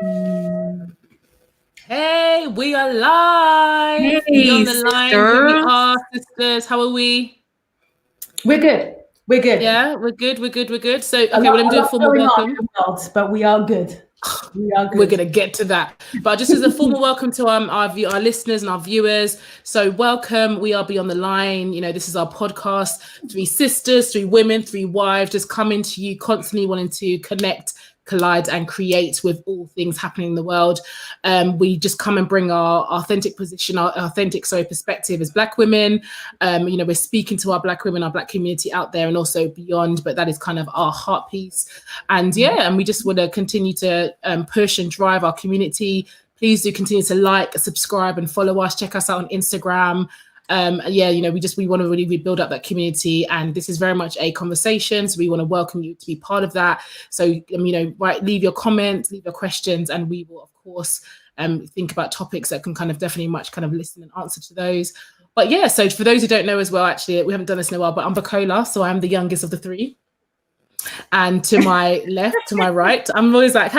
Hey, we are live. Hey, Beyond the line. Here we are, sisters. How are we? We're good. We're good. Yeah, we're good. So, okay, we're going to do a formal welcome. But we are good. We are good. We're going to get to that. But just as a formal welcome to our listeners and our viewers. So welcome. We are Beyond the Line. You know, this is our podcast. 3 sisters, 3 women, 3 wives, just coming to you constantly wanting to connect, collide and create with all things happening in the world. We just come and bring our authentic position, our authentic perspective as Black women. You know, we're speaking to our Black women, our Black community out there and also beyond, but that is kind of our heart piece. And yeah, and we just want to continue to push and drive our community. Please do continue to like, subscribe and follow us. Check us out on Instagram. Yeah, you know, we want to really build up that community, and this is very much a conversation, so we want to welcome you to be part of that. So you know, leave your comments, leave your questions, and we will of course think about topics that can kind of definitely listen and answer to those. But yeah, so for those who don't know as well, actually we haven't done this in a while, but I'm Bacola, so I'm the youngest of the 3, and to my left, to my right, I'm always like,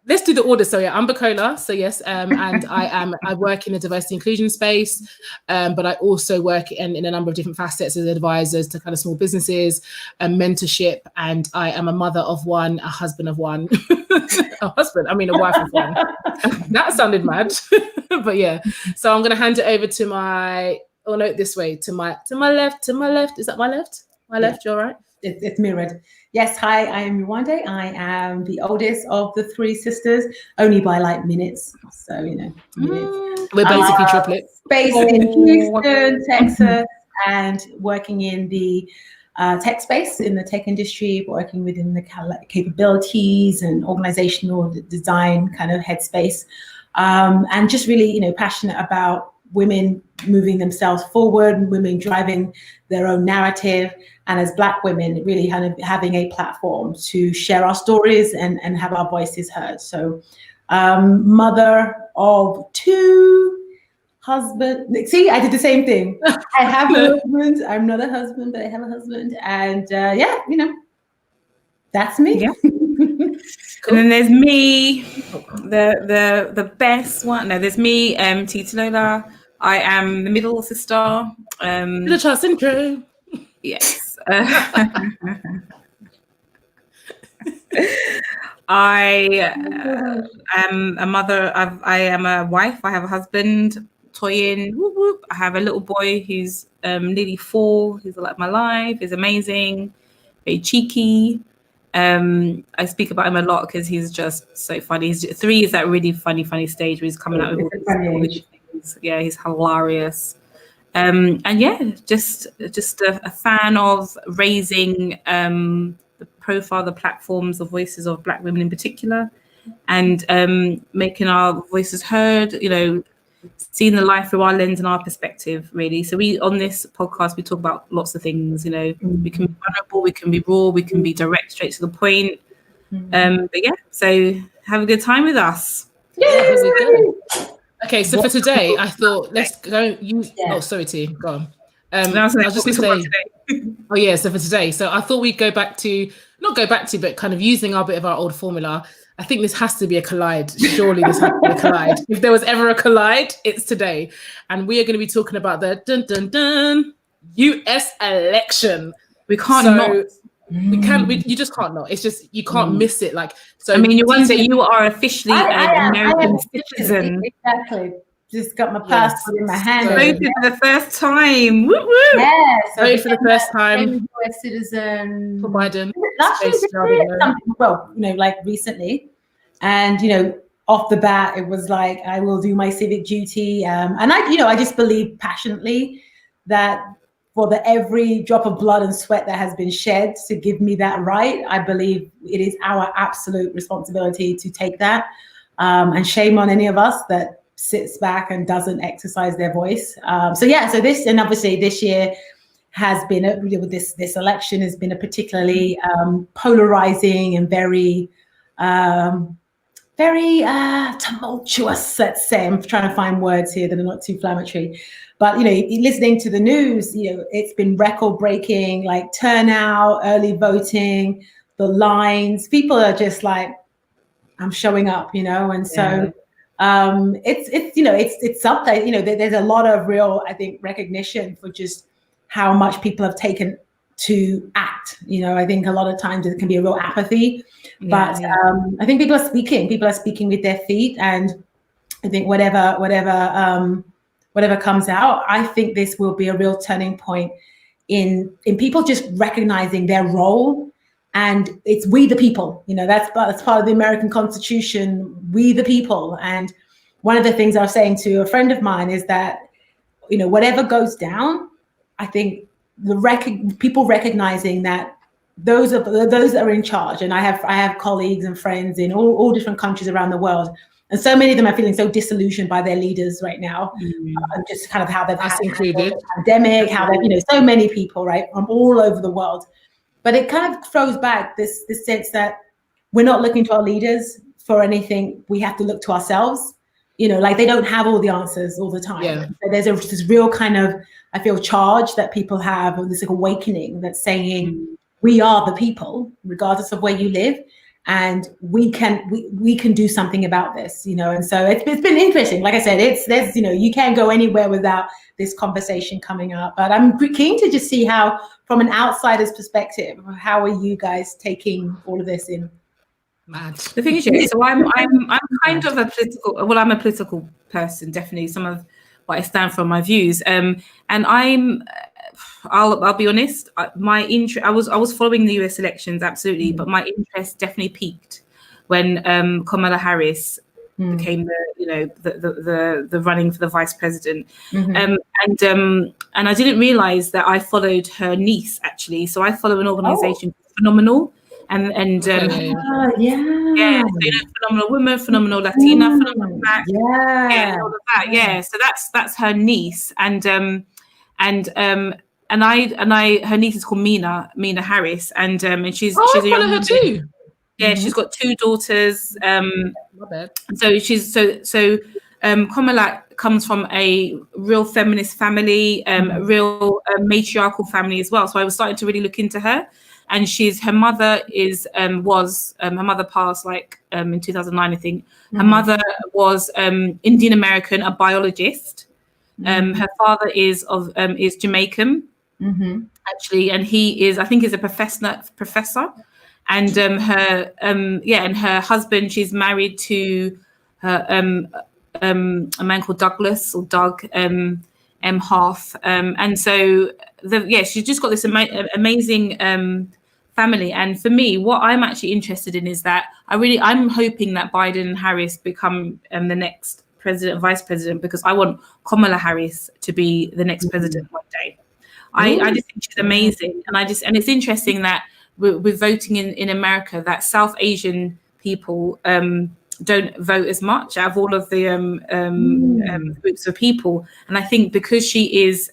let's do the order. So yeah, I'm Bacola. So yes, and I work in the diversity inclusion space, but I also work in a number of different facets as advisors to kind of small businesses and mentorship. And I am a mother of 1, a husband of 1, a wife of 1. That sounded mad, but yeah. So I'm going to hand it over to this way, to my left. Is that my left? My left, you're right. It's mirrored. Yes, hi, I am Yewande. I am the oldest of the 3 sisters, only by like minutes. So, you know, minutes. We're basically triplets. Based in Houston, Texas, and working in the tech space, in the tech industry, working within the capabilities and organizational design kind of headspace. And just really, you know, passionate about women moving themselves forward, women driving their own narrative, and as Black women, really kind of having a platform to share our stories and have our voices heard. So mother of 2, husband. See, I did the same thing. I have a husband. I'm not a husband, but I have a husband. And yeah, you know, that's me. Yeah. Cool. And then there's me, the best one. No, there's me, Tita Lola. I am the middle sister. The child syndrome. Yes. I am a mother. I am a wife. I have a husband, Toyin. Whoop, whoop. I have a little boy who's nearly 4. He's like my life. He's amazing, very cheeky. I speak about him a lot because he's just so funny. He's 3 is that really funny stage where he's coming out with all these things. Yeah, he's hilarious. And yeah, just a fan of raising the profile, the platforms, the voices of Black women in particular, and making our voices heard, you know, seeing the life through our lens and our perspective, really. So on this podcast, we talk about lots of things, you know. We can be vulnerable, we can be raw, we can be direct, straight to the point. But yeah, so have a good time with us. Yeah, here we go. Okay, so for today, I thought let's go use. Yeah. Oh, sorry, T. Go on. I was just going to say. Oh yeah, so for today, so I thought we'd not go back to, but kind of using our bit of our old formula. I think this has to be a collide. Surely this has to be a collide. If there was ever a collide, it's today, and we are going to be talking about the US election. We can't not. You just can't not. It's just you can't miss it. Like, so I mean, you are officially an American citizen. Exactly. Just got my passport in my hand. Voted for the first time. Woo woo. Yeah. So voted for the first time. US citizen for Biden. Well, you know, like recently, and you know, off the bat, it was like I will do my civic duty, and I just believe passionately that for every drop of blood and sweat that has been shed to give me that right, I believe it is our absolute responsibility to take that. And shame on any of us that sits back and doesn't exercise their voice. So obviously this year has been this election has been a particularly polarizing and very tumultuous, let's say. I'm trying to find words here that are not too inflammatory. But, you know, listening to the news, you know, it's been record-breaking, like turnout, early voting, the lines. People are just like, I'm showing up, and so it's something, there's a lot of real, I think, recognition for just how much people have taken to act. I think a lot of times it can be a real apathy, but I think people are speaking with their feet, and I think whatever comes out, I think this will be a real turning point in people just recognizing their role. And it's we the people, that's part of the American Constitution, we the people. And one of the things I was saying to a friend of mine is that, whatever goes down, I think people recognizing that those that are in charge, and I have colleagues and friends in all different countries around the world, and so many of them are feeling so disillusioned by their leaders right now, just kind of how they've had the pandemic, how they've, so many people, right, from all over the world. But it kind of throws back this sense that we're not looking to our leaders for anything. We have to look to ourselves. Like they don't have all the answers all the time. Yeah. So there's this real kind of, I feel, charge that people have, or this like awakening that's saying we are the people, regardless of where you live, and we can do something about this. And so it's been interesting. Like I said, there's you can't go anywhere without this conversation coming up. But I'm keen to just see how, from an outsider's perspective, how are you guys taking all of this in? Mad. The thing is, so I'm kind of a political. Well, I'm a political person, definitely. Some of what I stand for, my views, and I'll be honest. My interest. I was following the US elections, absolutely, but my interest definitely peaked when Kamala Harris became the running for the vice president, and I didn't realize that I followed her niece actually. So I follow an organization Phenomenal. And phenomenal woman, phenomenal Latina, phenomenal Black, all of that. So that's her niece, and her niece is called Mina Harris, and she's a young woman too. Yeah, she's got 2 daughters. So Kamala comes from a real feminist family, a real matriarchal family as well. So I was starting to really look into her. And her mother her mother passed in 2009, I think. Her mother was Indian American, a biologist. Her father is Jamaican, actually, and he is, I think, is a professor. And her husband, she's married to a man called Douglas or Doug M. Half, and so she's just got this amazing family. And for me, what I'm actually interested in is that I'm hoping that Biden and Harris become the next president, vice president, because I want Kamala Harris to be the next president one day. I just think she's amazing, and it's interesting that we're voting in America that South Asian people don't vote as much out of all of the groups of people. And I think because she is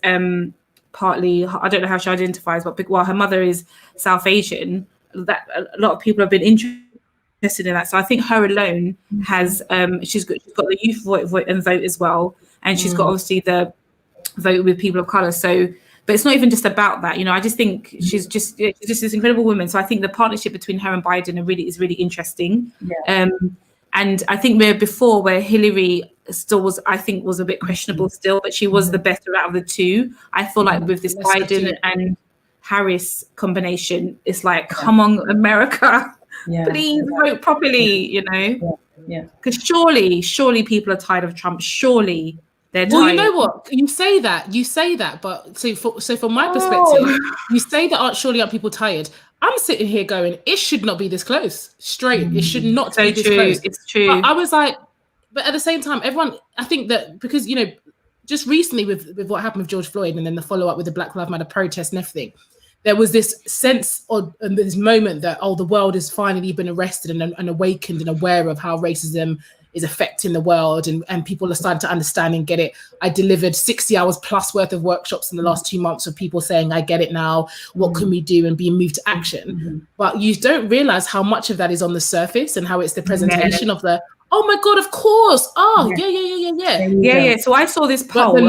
partly, I don't know how she identifies, but her mother is South Asian, that a lot of people have been interested in that. So I think her alone has, she's got the youth vote and vote as well. And she's got obviously the vote with people of color. So, but it's not even just about that. I just think she's just this incredible woman. So I think the partnership between her and Biden is really interesting. Yeah. And I think where Hillary still was a bit questionable still, but she was the better out of the two. I feel like with this Biden and Harris combination, it's like, come on, America, please vote properly, Because surely people are tired of Trump. Surely they're tired. Well, you know what? You say that, but so from my perspective, you say that surely aren't people tired. I'm sitting here going, it should not be this close. Straight. It should not be this close. It's true. But I was like, but at the same time, everyone, I think that because, just recently with what happened with George Floyd and then the follow-up with the Black Lives Matter protest and everything, there was this sense of this moment that, the world has finally been arrested and awakened and aware of how racism is affecting the world, and people are starting to understand and get it. I delivered 60 hours plus worth of workshops in the last 2 months of people saying, I get it now, what can we do, and being moved to action. But you don't realize how much of that is on the surface and how it's the presentation of the, oh my God, of course. Oh, yeah. So I saw this poll. But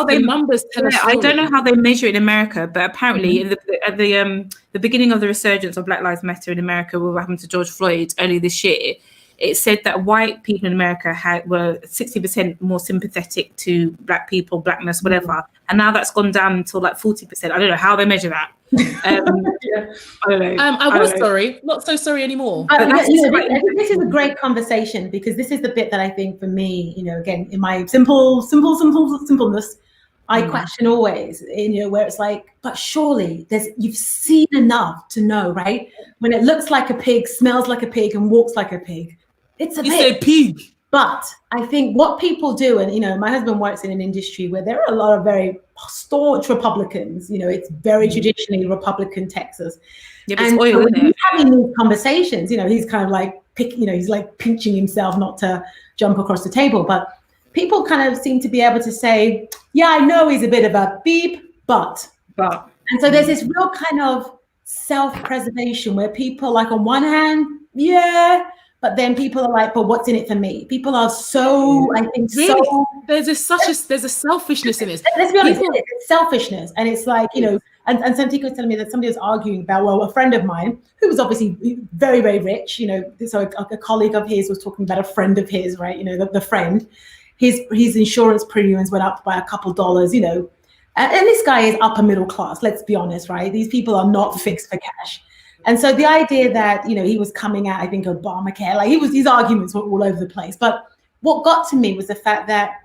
the numbers tell us. I don't know how they measure it in America, but apparently at the beginning of the resurgence of Black Lives Matter in America, what happened to George Floyd earlier this year, it said that white people in America were 60% more sympathetic to black people, blackness, whatever. And now that's gone down to like 40%. I don't know how they measure that. I don't know. I was sorry, not so sorry anymore. This is a great conversation, because this is the bit that I think for me, again, in my simpleness, I question always, where it's like, but surely you've seen enough to know, right? When it looks like a pig, smells like a pig, and walks like a pig, it's a pig. But I think what people do, and my husband works in an industry where there are a lot of very staunch Republicans. It's very traditionally Republican Texas. Yeah, and when he's having these conversations, he's kind of like he's like pinching himself not to jump across the table, but people kind of seem to be able to say, yeah, I know he's a bit of a beep, but. And so there's this real kind of self-preservation where people, like, on one hand, yeah, but then people are like, but what's in it for me? People are so, I think, really? so. There's a selfishness in it. Let's be honest, it's selfishness. And it's like, and some people were telling me that somebody was arguing about, well, a friend of mine who was obviously very, very rich, so a colleague of his was talking about a friend of his, right? The friend. His insurance premiums went up by a couple dollars, and this guy is upper middle class, let's be honest, right? These people are not fixed for cash. And so the idea that, he was coming out, I think, Obamacare, like his arguments were all over the place. But what got to me was the fact that,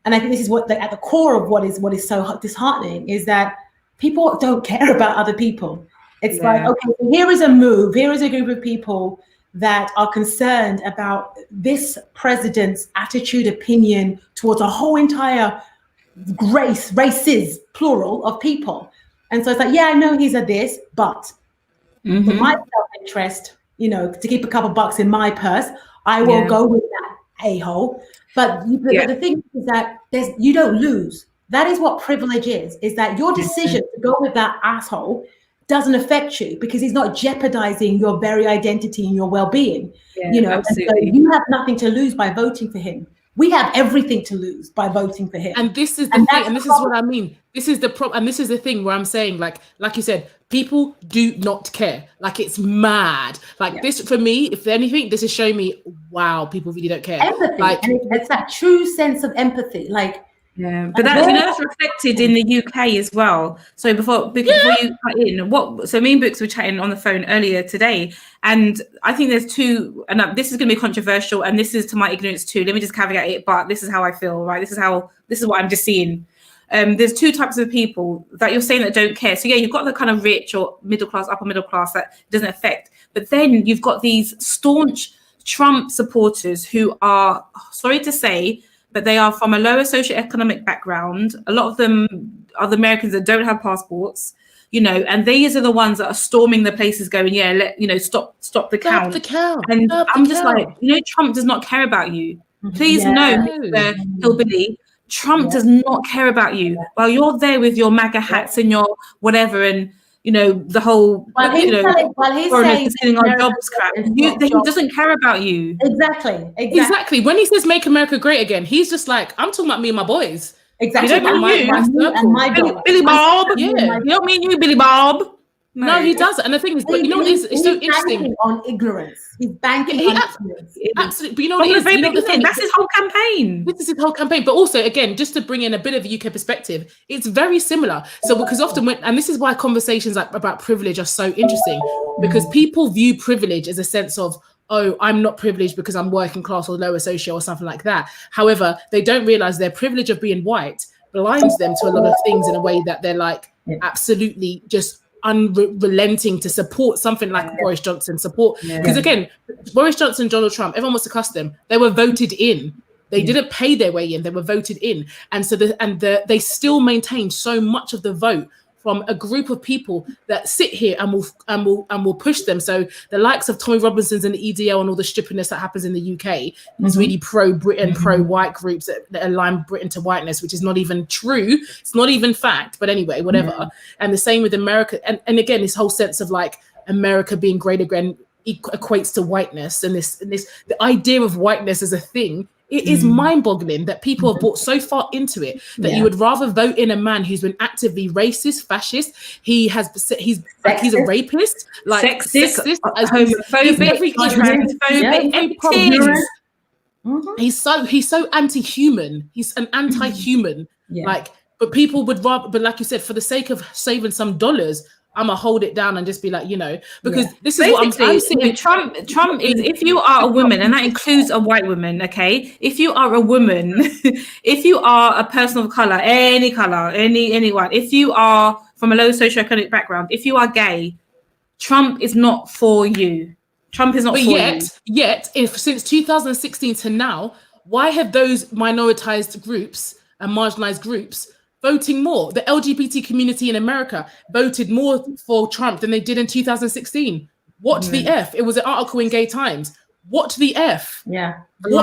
and I think this is what at the core of what is so disheartening, is that people don't care about other people. It's like, okay, here is a move, here is a group of people that are concerned about this president's attitude, opinion towards a whole entire races, plural, of people. And so it's like, yeah, I know he's a this, but for my self-interest, to keep a couple bucks in my purse, I will go with that a-hole. But the thing is that you don't lose. That is what privilege is that your decision to go with that asshole doesn't affect you, because he's not jeopardizing your very identity and your well-being. And so you have nothing to lose by voting for him. We have everything to lose by voting for him. And this is the thing, and this is what I mean. This is the problem, and this is the thing where I'm saying, like you said, people do not care. Like, it's mad. Like this, for me, if anything, this is showing me, wow, people really don't care. Empathy, like, and it's that true sense of empathy, like. Yeah, but that's reflected in the UK as well. So before you cut in, so me and Books were chatting on the phone earlier today, and I think there's two, and this is going to be controversial, and this is to my ignorance too. Let me just caveat it, but this is how I feel, right? This is what I'm just seeing. There's two types of people that you're saying that don't care. So yeah, you've got the kind of rich or middle class, upper middle class that doesn't affect, but then you've got these staunch Trump supporters who are, sorry to say, but they are from a lower socioeconomic background. A lot of them are the Americans that don't have passports, and these are the ones that are storming the places going, stop the count. And I'm just like, Trump does not care about you. Please know, Mr. Hillbilly, Trump does not care about you. While you're there with your MAGA hats and your whatever, and the whole, while he's saying our jobs crap. He doesn't care about you. Exactly. When he says "Make America Great Again," he's just like, I'm talking about me and my boys. Exactly. You don't mean Billy Bob. Yeah. You don't mean you, Billy Bob. No, he doesn't. And the thing is, but it's so interesting. On ignorance. He's banking on ignorance. Absolutely. But that's his whole campaign. This is his whole campaign. But also, again, just to bring in a bit of a UK perspective, it's very similar. So because often and this is why conversations about privilege are so interesting, because people view privilege as a sense of, oh, I'm not privileged because I'm working class or lower social or something like that. However, they don't realize their privilege of being white blinds them to a lot of things in a way that they're like absolutely just unrelenting to support something like Boris Johnson because again, Boris Johnson, Donald Trump, everyone wants to cuss them. They were voted in. They didn't pay their way in. They were voted in, and so they still maintain so much of the vote from a group of people that sit here and will push them. So the likes of Tommy Robinson's and the EDL and all the stupidness that happens in the UK is really pro-Britain, pro-white groups that align Britain to whiteness, which is not even true. It's not even fact, but anyway, whatever. And the same with America. And again, this whole sense of like America being great again equates to whiteness, and this the idea of whiteness as a thing It is mind-boggling that people have bought so far into it that you would rather vote in a man who's been actively racist, fascist. He's a rapist, like sexist, homophobic, transphobic, he's so anti-human. He's an anti-human. But people would rather, but like you said, for the sake of saving some dollars, I'm gonna hold it down and just be like, because this is what I'm saying. Trump is, if you are a woman, and that includes a white woman, okay? If you are a woman, if you are a person of color, anyone, if you are from a low socioeconomic background, if you are gay, Trump is not for you. Trump is not for you. Yet, if since 2016 to now, why have those minoritized groups and marginalized groups voting more? The LGBT community in America voted more for Trump than they did in 2016. What the F? It was an article in Gay Times. What the F? Yeah. It's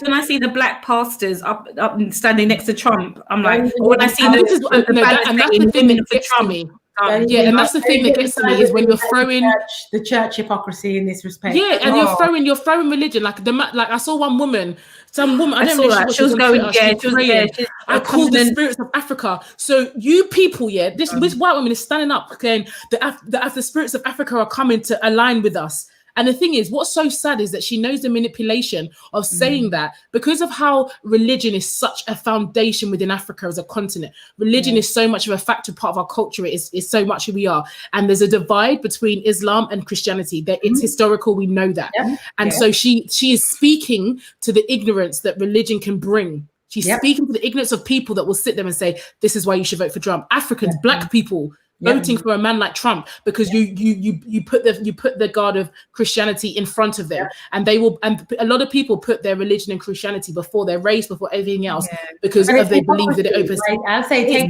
when I see the black pastors up and standing next to Trump. I'm like, when I see and that's the thing that gets to me. And that's the thing that gets to me is when you're throwing the church hypocrisy in this respect. And you're throwing religion. Like I saw one woman. Some woman, I don't know, she was going. I call the spirits of Africa. So you people, this white woman is standing up, saying the spirits of Africa are coming to align with us. And the thing is, what's so sad is that she knows the manipulation of saying that because of how religion is such a foundation within Africa as a continent. Religion is so much of a factor part of our culture. It is so much who we are. And there's a divide between Islam and Christianity. That it's historical. We know that. And so she is speaking to the ignorance that religion can bring. She's speaking to the ignorance of people that will sit there and say, this is why you should vote for Trump. Africans, black people, voting for a man like Trump because you put the God of Christianity in front of them, and they will, and a lot of people put their religion and Christianity before their race, before everything else, because they believe that it opens. I'll say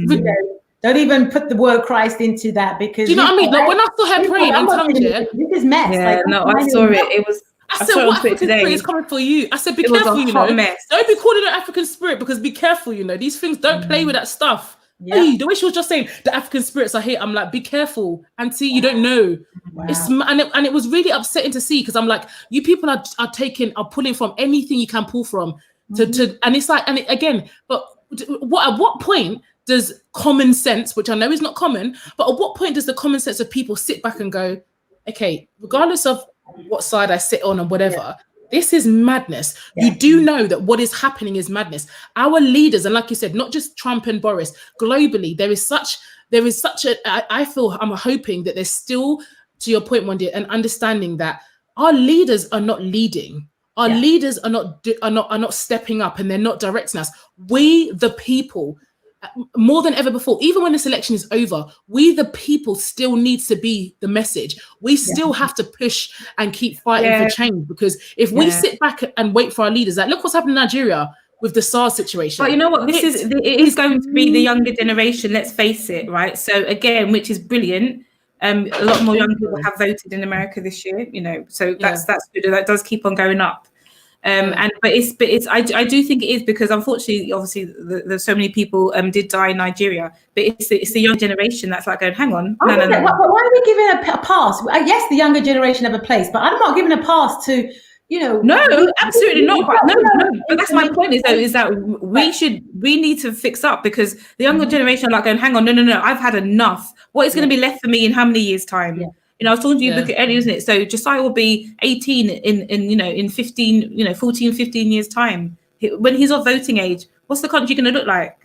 don't even put the word Christ into that, because do you know what I mean? Like when I saw her praying in tongues, this is mess. I saw it. It was. I said, what African spirit is coming for you? I said, be careful, Don't be calling it African spirit, because be careful, these things, don't play with that stuff. Hey, the way she was just saying the African spirits are here, I'm like, be careful, auntie, you don't know. And it was really upsetting to see, because I'm like, you people are pulling from anything you can pull from to and it's like, but at what point does common sense, which I know is not common, but at what point does the common sense of people sit back and go, okay, regardless of what side I sit on and whatever, this is madness. You do know that what is happening is madness. Our leaders, and like you said, not just Trump and Boris, globally, there is such I feel, I'm hoping that there's still, to your point, Yewande, an understanding that our leaders are not leading. Our leaders are not stepping up, and they're not directing us. We, the people, more than ever before, even when this election is over, we the people still needs to be the message. We still have to push and keep fighting for change, because if we sit back and wait for our leaders, like look what's happened in Nigeria with the SARS situation. But you know what, it is going to be the younger generation, let's face it, right? So again, which is brilliant. A lot more young people have voted in America this year, so that's good. That does keep on going up. I do think it is, because unfortunately, obviously, there's so many people did die in Nigeria, but it's the young generation that's like going, hang on, no. Why are we giving a pass? Yes, the younger generation have a place, but I'm not giving a pass to, No, absolutely not. No. But that's my point. Is that we need to fix up, because the younger generation are like going, hang on, no, I've had enough. What is going to be left for me in how many years' time? I was talking to you earlier, isn't it? So Josiah will be 18 in 15, 14, 15 years time. When he's of voting age, what's the country going to look like?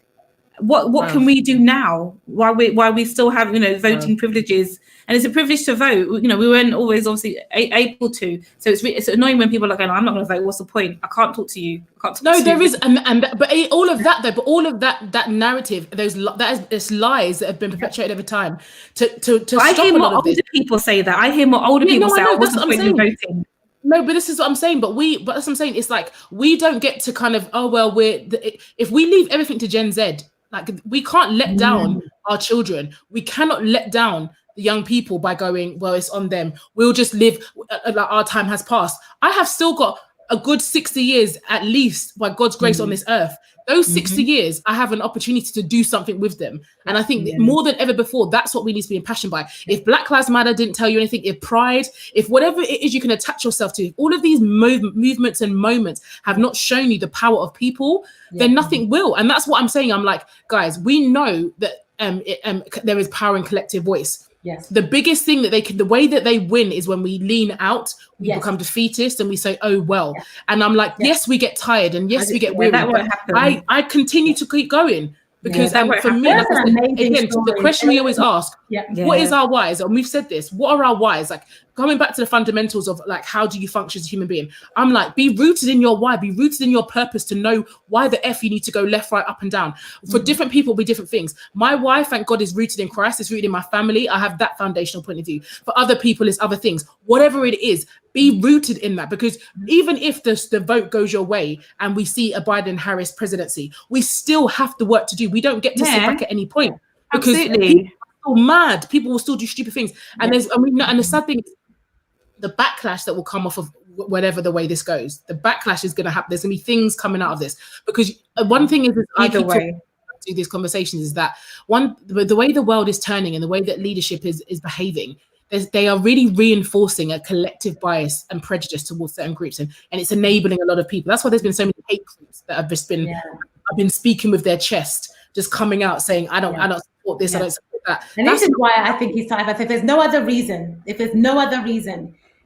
What can we do now while we still have voting privileges? And it's a privilege to vote. We weren't always obviously able to. So it's annoying when people are going, I'm not going to vote. What's the point? I can't talk to you. There is, but all of that though. But all of that narrative, those lies that have been perpetuated over time. To I hear more older people say that. I hear more older people say, "What's the point in voting?" No, but this is what I'm saying. But that's what I'm saying. It's like we don't get to kind of if we leave everything to Gen Z, like we can't let down our children. We cannot let down the young people by going, well, it's on them. We'll just live like our time has passed. I have still got a good 60 years at least by God's grace on this earth. Those 60 years, I have an opportunity to do something with them. And I think that more than ever before, that's what we need to be impassioned by. If Black Lives Matter didn't tell you anything, if Pride, if whatever it is you can attach yourself to, all of these movements and moments have not shown you the power of people, then nothing will. And that's what I'm saying. I'm like, guys, we know that there is power in collective voice. Yes. The biggest thing that the way that they win is when we lean out, we become defeatist, and we say, "Oh well." Yes. And I'm like, yes, we get tired, and yes, we get weary. That won't happen. I continue to keep going because for me, like I said, again, the question we always ask, what is our whys? And we've said this. What are our whys? Like going back to the fundamentals of like, how do you function as a human being? I'm like, be rooted in your why, be rooted in your purpose to know why the F you need to go left, right, up and down. For different people, be different things. My why, thank God, is rooted in Christ. It's rooted in my family. I have that foundational point of view. For other people, it's other things. Whatever it is, be rooted in that, because even if the vote goes your way and we see a Biden-Harris presidency, we still have the work to do. We don't get to sit back at any point because people are mad. People will still do stupid things. And and the sad thing is, the backlash that will come off of whatever the way this goes, the backlash is going to happen. There's going to be things coming out of this, because one thing is I keep talking to these conversations is that the way the world is turning and the way that leadership is behaving, they are really reinforcing a collective bias and prejudice towards certain groups, and it's enabling a lot of people. That's why there's been so many hate groups that have just been I've been speaking with their chest, just coming out saying I don't support this, I don't support that. And this is why I think it's time. If there's no other reason,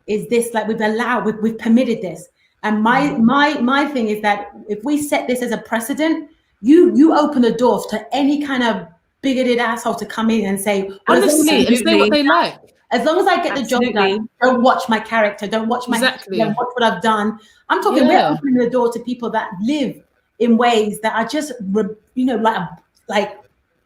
is this like we've permitted this. And my thing is that if we set this as a precedent, you open the doors to any kind of bigoted asshole to come in and say, honestly, and say what they like. As long as I get the job done, don't watch my character, don't watch don't watch what I've done. I'm talking, we're opening the door to people that live in ways that are just, like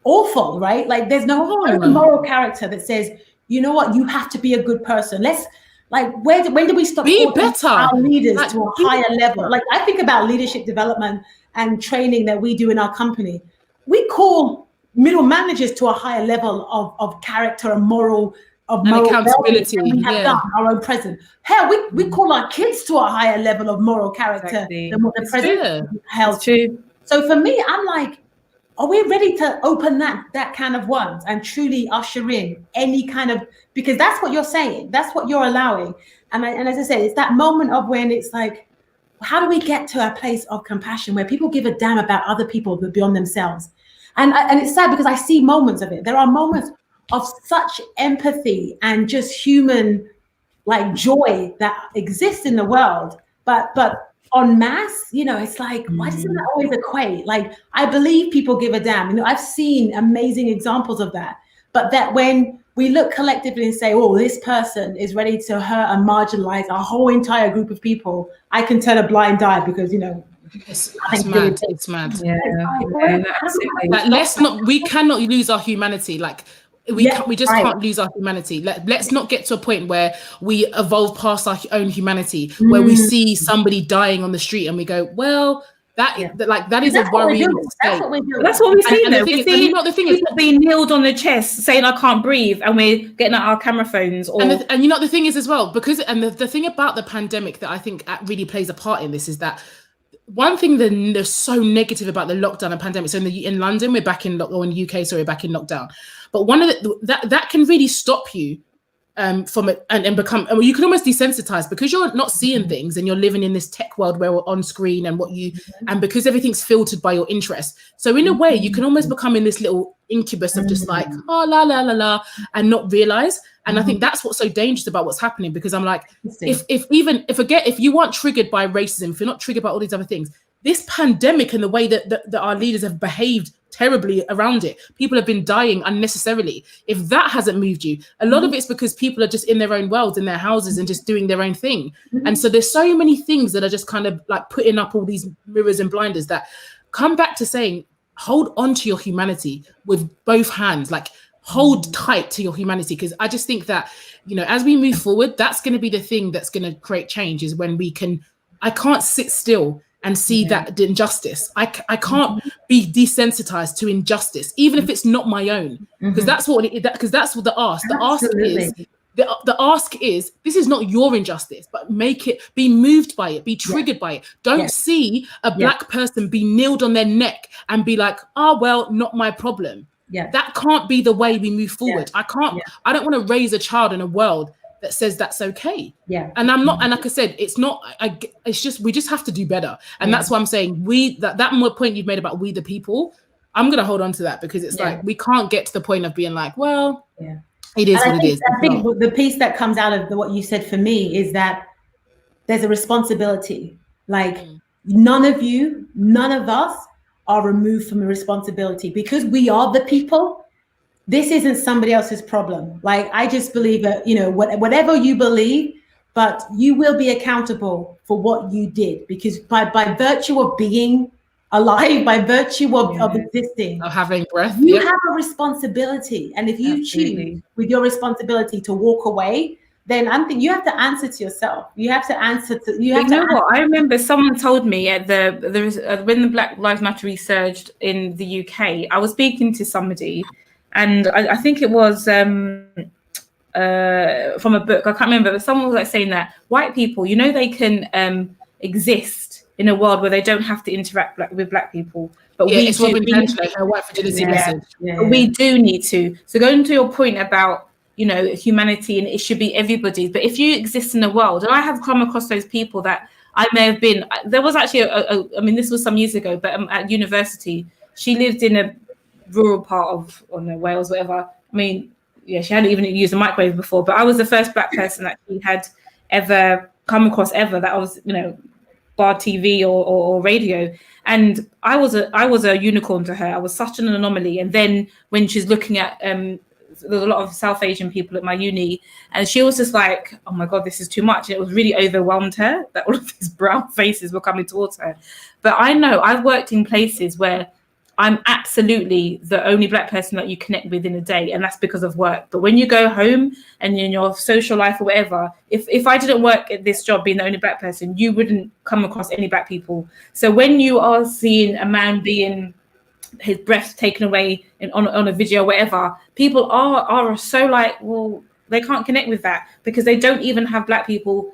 awful, right? Like there's no moral character that says, you know what, you have to be a good person. Let's when do we stop be better our leaders to a higher level? Like I think about leadership development and training that we do in our company. We call middle managers to a higher level of character and moral accountability. We have done our own president. Hell, we call our kids to a higher level of moral character than what the president held to. So for me, I'm like, are we ready to open that can of worms and truly usher in any kind of, because that's what you're saying, that's what you're allowing. And as I said, it's that moment of when it's like, how do we get to a place of compassion where people give a damn about other people but beyond themselves? And it's sad because I see moments of it. There are moments of such empathy and just human like joy that exists in the world, but en masse, it's like, why doesn't that always equate? Like, I believe people give a damn. I've seen amazing examples of that, but that when we look collectively and say, oh, this person is ready to hurt and marginalize a whole entire group of people, I can turn a blind eye because, it's mad. It's mad. We cannot lose our humanity. Like, we just can't lose our humanity. Let's not get to a point where we evolve past our own humanity, where we see somebody dying on the street and we go, well, that is a worrying state. That's what we see. The thing is, people being nailed on the chest saying I can't breathe, and we're getting out our camera phones. And the thing is as well, because the thing about the pandemic that I think really plays a part in this is that one thing that's so negative about the lockdown and pandemic. So in London, we're back in lockdown. In the UK, so we're back in lockdown. But one of that can really stop you from it and become. You can almost desensitize because you're not seeing things and you're living in this tech world where we're on screen and and because everything's filtered by your interest. So in a way, you can almost become in this little incubus of just like la la la la and not realize. And I think that's what's so dangerous about what's happening, because I'm like, if you weren't triggered by racism, if you're not triggered by all these other things, this pandemic and the way that our leaders have behaved terribly around it, people have been dying unnecessarily. If that hasn't moved you, a lot of it's because people are just in their own worlds, in their houses, and just doing their own thing. And so there's so many things that are just kind of like putting up all these mirrors and blinders that come back to saying, hold on to your humanity with both hands. Like, hold tight to your humanity, because I just think that, as we move forward, that's going to be the thing that's going to create change, is when I can't sit still and see that injustice. I can't be desensitized to injustice, even if it's not my own, because that's what the ask is. The ask is, this is not your injustice, but be moved by it, be triggered by it. Don't see a black person be kneeled on their neck and be like, oh, well, not my problem. That can't be the way we move forward. I don't want to raise a child in a world that says that's okay. And I'm not, and like I said, it's not, it's just, we just have to do better. And that's why I'm saying that more point you've made about we the people, I'm going to hold on to that, because it's like, we can't get to the point of being like, well, it is what it is. I think the piece that comes out of what you said for me is that there's a responsibility. Like none of us are removed from the responsibility, because we are the people. This isn't somebody else's problem. Like, I just believe that, you know, whatever you believe, but you will be accountable for what you did, because by virtue of being alive, by virtue of existing, of having breath, you have a responsibility. And if you choose with your responsibility to walk away, then I think you have to answer to yourself. You have to answer to you. Have you know what? I remember someone told me at when the Black Lives Matter resurged in the UK, I was speaking to somebody, and I think it was from a book. I can't remember, but someone was like saying that white people, you know, they can exist in a world where they don't have to interact with black people, but we it's Robin Angelo, her white fragility message. But we do need to. So going to your point about, you know, humanity, and it should be everybody's. But if you exist in a world, and I have come across those people that I may have been. There was actually I mean, this was some years ago, but at university, she lived in a rural part of Wales, whatever. I mean, she hadn't even used a microwave before. But I was the first black person that she had ever come across that I was, you know, bar TV or radio, and I was a unicorn to her. I was such an anomaly. And then when she's looking at there's a lot of South Asian people at my uni, and she was just like, oh my God, this is too much. And it was really overwhelmed her that all of these brown faces were coming towards her. But I know I've worked in places where I'm absolutely the only black person that you connect with in a day, and that's because of work. But when you go home and in your social life or whatever, if I didn't work at this job being the only black person, you wouldn't come across any black people. So when you are seeing a man being his breath taken away on a video or whatever, people are so like, well, they can't connect with that because they don't even have black people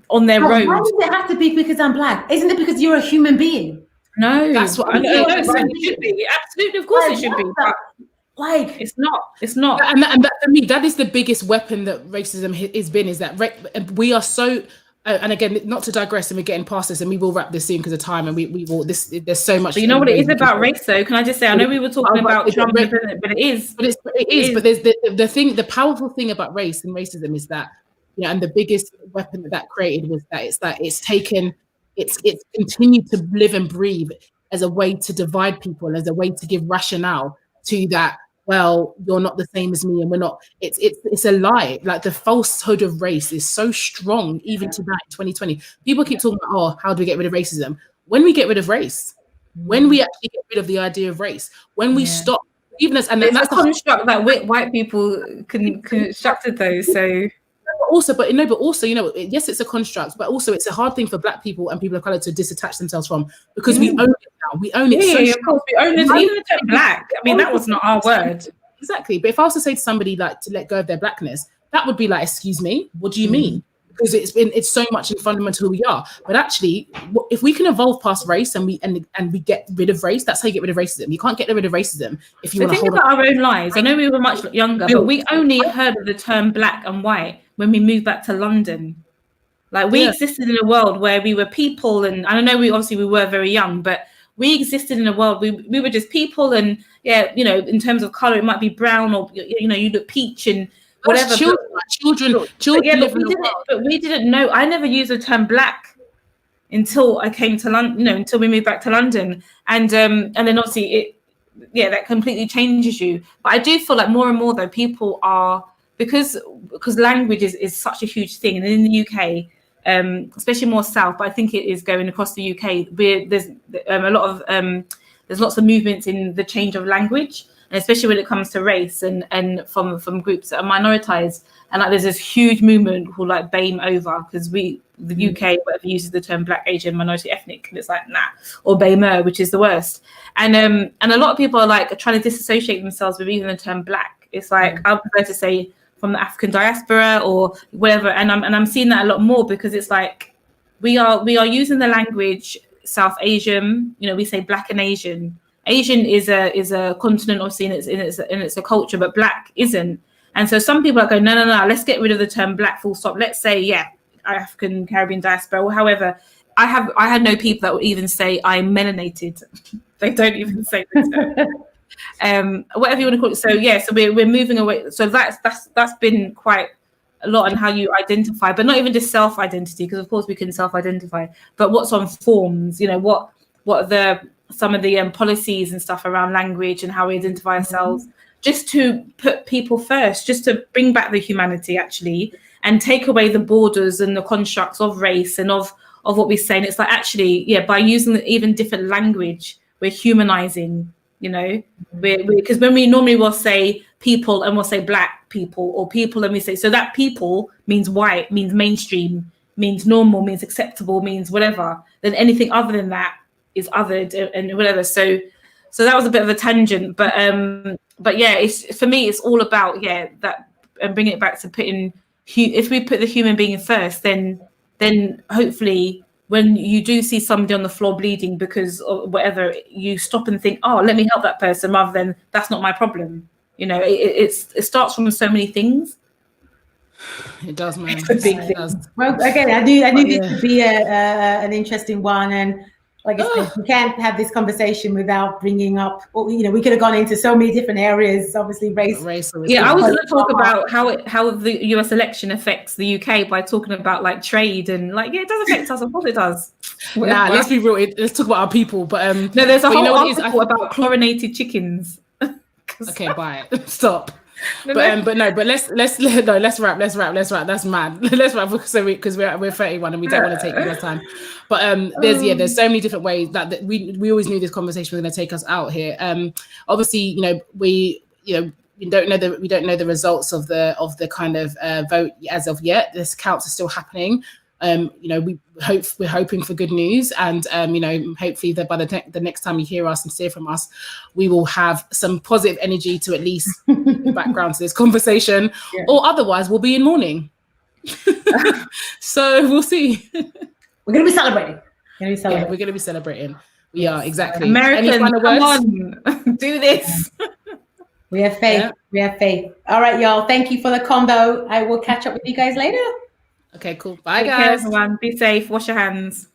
on their road. Why does it have to be because I'm black? Isn't it because you're a human being? No, that's what I know. It should be. Absolutely, of course it should be. But like, it's not. And that, for me, that is the biggest weapon that racism has been. Is that we are so. And again, not to digress, and we're getting past this, and we will wrap this soon because of time, and we will. There's so much. But you know what it is about race, though. Can I just say? I know we were talking about Trump, but it is. But it is. But there's the thing. The powerful thing about race and racism is that, and the biggest weapon that created was that it's taken. It's continued to live and breathe as a way to divide people, as a way to give rationale to that. Well, you're not the same as me, and we're not. It's a lie. Like, the falsehood of race is so strong, even to that in 2020. People keep talking about, oh, how do we get rid of racism? When we get rid of race, when we actually get rid of the idea of race, when we stop, even as and that's a construct that white people constructed those. So. But also, yes, it's a construct, but also it's a hard thing for black people and people of color to disattach themselves from, because we own it now. We own it. Yeah, of course, we own it. Even the term black. I mean, that was not our word. Exactly. But if I was to say to somebody like to let go of their blackness, that would be like, excuse me, what do you mean? Because it's so much in fundamental who we are. But actually, if we can evolve past race and we get rid of race, that's how you get rid of racism. You can't get rid of racism if you want to think about our own lives. I know we were much younger, but we only heard of the term black and white when we moved back to London. Like, we existed in a world where we were people, and I don't know, we were very young, but we existed in a world, we were just people, and in terms of color, it might be brown, or you look peach and whatever. Children. But we didn't know. I never used the term black until I came to London. Until we moved back to London, and then obviously that completely changes you. But I do feel like more and more though, people are, because language is such a huge thing, and in the UK, especially more south, but I think it is going across the UK. There's there's lots of movements in the change of language, and especially when it comes to race and from groups that are minoritized. And like, there's this huge movement called like BAME over, because the UK whatever uses the term Black, Asian, minority, ethnic, and it's like nah, or BAME, which is the worst. And a lot of people are like trying to disassociate themselves with even the term black. It's like I prefer to say from the African diaspora or whatever. And I'm seeing that a lot more, because it's like we are using the language South Asian. You know, we say Black and Asian. Asian is a continent, obviously, and it's a culture, but Black isn't. And so some people are going, no, let's get rid of the term Black, full stop. Let's say, African Caribbean diaspora, or however. I had no people that would even say I'm melanated. They don't even say the term. Whatever you want to call it. So we're moving away. So that's been quite a lot on how you identify, but not even just self-identity, because of course we can self-identify, but what's on forms, you know, what are some of the policies and stuff around language and how we identify ourselves, just to put people first, just to bring back the humanity actually, and take away the borders and the constructs of race and of what we say. And it's like, actually, by using even different language, we're humanizing, you know, because when we normally will say people and we'll say Black people, or people and we say, so that people means white, means mainstream, means normal, means acceptable, means whatever, then anything other than that is othered and whatever. So that was a bit of a tangent, but it's, for me, it's all about that, and bring it back to putting, if we put the human being first, then hopefully when you do see somebody on the floor bleeding because of whatever, you stop and think, oh, let me help that person, rather than that's not my problem. You know, it starts from so many things. It does, man. It's a big thing. Well, again, I knew this would be an interesting one, and like I said, we can't have this conversation without bringing up, you know, we could have gone into so many different areas, obviously race. I was going to talk about how the US election affects the UK by talking about like trade and like, it does affect us, of course it does. Nah, let's be real. Let's talk about our people. But no, there's a whole article about chlorinated chickens. Okay, bye. Stop. But let's wrap. That's mad. Let's wrap because we're 31 and we don't want to take more time. But there's so many different ways that we always knew this conversation was going to take us out here. Obviously, you know, we don't know the results of the kind of vote as of yet. This counts are still happening. You know, we're hoping for good news, and you know, hopefully that by the next time you hear us and hear from us, we will have some positive energy to at least background to this conversation, or otherwise we'll be in mourning. So we'll see. We're gonna be celebrating. We're gonna be celebrating. We are, exactly. Americans, come on, do this. We have faith. Yeah. We have faith. All right, y'all. Thank you for the combo. I will catch up with you guys later. Okay, cool. Bye, Take guys. care, everyone. Be safe. Wash your hands.